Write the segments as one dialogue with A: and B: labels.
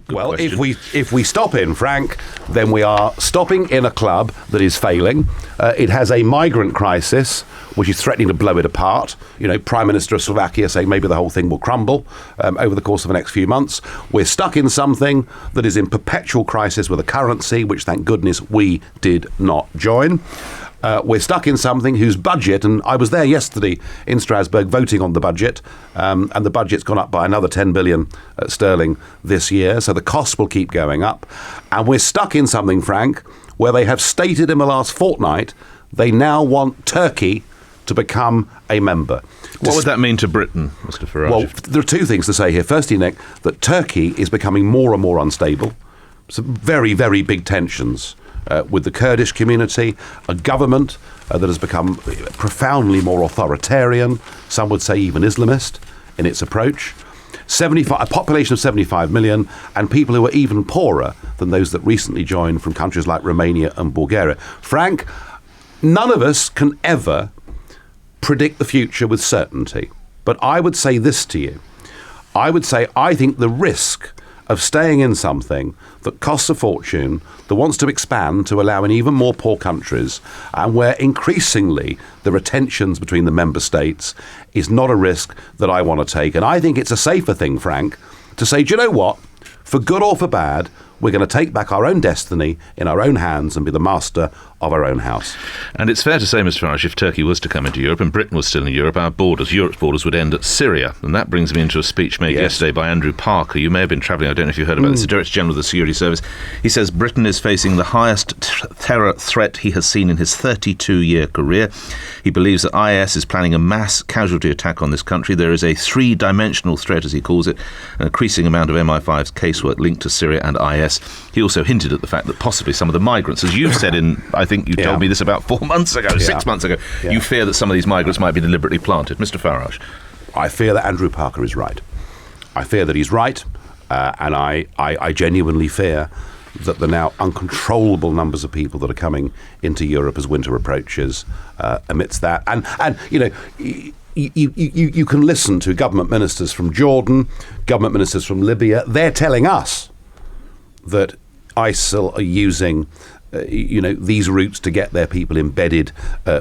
A: Well,
B: question.
A: if we stop in, Frank, then we are stopping in a club that is failing. It has a migrant crisis, which is threatening to blow it apart. You know, Prime Minister of Slovakia saying maybe the whole thing will crumble over the course of the next few months. We're stuck in something that is in perpetual crisis with a currency, which thank goodness we did not join. We're stuck in something whose budget, and I was there yesterday in Strasbourg voting on the budget, and the budget's gone up by another 10 billion sterling this year, so the costs will keep going up. And we're stuck in something, Frank, where they have stated in the last fortnight they now want Turkey to become a member.
B: What would that mean to Britain, Mr. Farage?
A: Well, there are two things to say here. Firstly, Nick, that Turkey is becoming more and more unstable. Some very, very big tensions with the Kurdish community, a government that has become profoundly more authoritarian, some would say even Islamist in its approach. A population of 75 million, and people who are even poorer than those that recently joined from countries like Romania and Bulgaria. Frank, none of us can ever predict the future with certainty. But I would say this to you. I think the risk of staying in something that costs a fortune, that wants to expand to allow in even more poor countries, and where increasingly there are tensions between the member states, is not a risk that I want to take. And I think it's a safer thing, Frank, to say, do you know what? For good or for bad, we're going to take back our own destiny in our own hands and be the master of our own house.
B: And it's fair to say, Mr. Farage, if Turkey was to come into Europe and Britain was still in Europe, Europe's borders would end at Syria. And that brings me into a speech made yesterday by Andrew Parker. You may have been travelling, I don't know if you heard about this, the Director General of the Security Service. He says Britain is facing the highest terror threat he has seen in his 32-year career. He believes that IS is planning a mass casualty attack on this country. There is a three-dimensional threat, as he calls it, an increasing amount of MI5's casework linked to Syria and IS. He also hinted at the fact that possibly some of the migrants, as you've said I think you told me this about 4 months ago, 6 months ago, you fear that some of these migrants might be deliberately planted. Mr. Farage.
A: I fear that Andrew Parker is right. I fear that he's right, and I genuinely fear that the now uncontrollable numbers of people that are coming into Europe as winter approaches amidst that. And you know, you can listen to government ministers from Jordan, government ministers from Libya. They're telling us that ISIL are using these routes to get their people embedded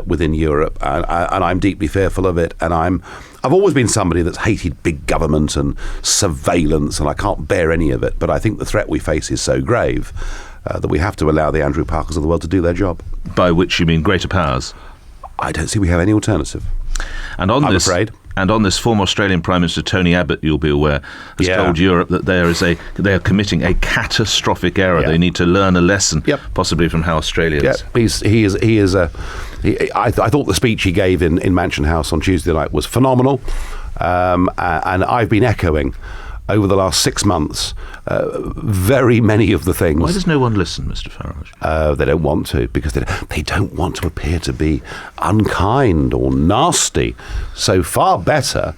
A: within Europe, and I'm deeply fearful of it. And I've always been somebody that's hated big government and surveillance, and I can't bear any of it. But I think the threat we face is so grave that we have to allow the Andrew Parkers of the world to do their job.
B: By which you mean greater powers?
A: I don't see we have any alternative.
B: And I'm
A: afraid.
B: And on this, former Australian Prime Minister Tony Abbott, you'll be aware, has told Europe that they are committing a catastrophic error. They need to learn a lesson, possibly from how Australia is.
A: I thought the speech he gave in Mansion House on Tuesday night was phenomenal, and I've been echoing over the last 6 months very many of the things.
B: Why does no one listen, Mr. Farage?
A: They don't want to, because they don't want to appear to be unkind or nasty. So far better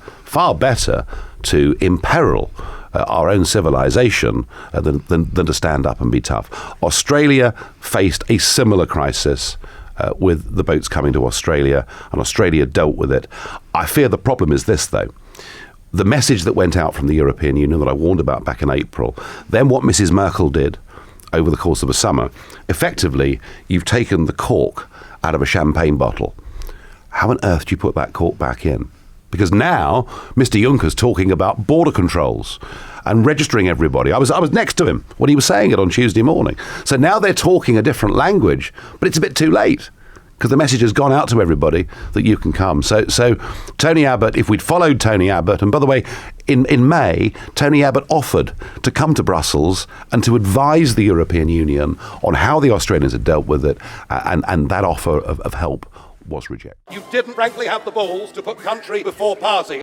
A: to imperil our own civilization than to stand up and be tough. Australia faced a similar crisis with the boats coming to Australia, and Australia dealt with it. I fear the problem is this, though. The message that went out from the European Union that I warned about back in April, then what Mrs. Merkel did over the course of a summer, effectively, you've taken the cork out of a champagne bottle. How on earth do you put that cork back in? Because now Mr. Juncker's talking about border controls and registering everybody. I was next to him when he was saying it on Tuesday morning. So now they're talking a different language, but it's a bit too late, because the message has gone out to everybody that you can come. So Tony Abbott, if we'd followed Tony Abbott, and by the way, in May, Tony Abbott offered to come to Brussels and to advise the European Union on how the Australians had dealt with it, and that offer of help was rejected. You didn't frankly have the balls to put country before party.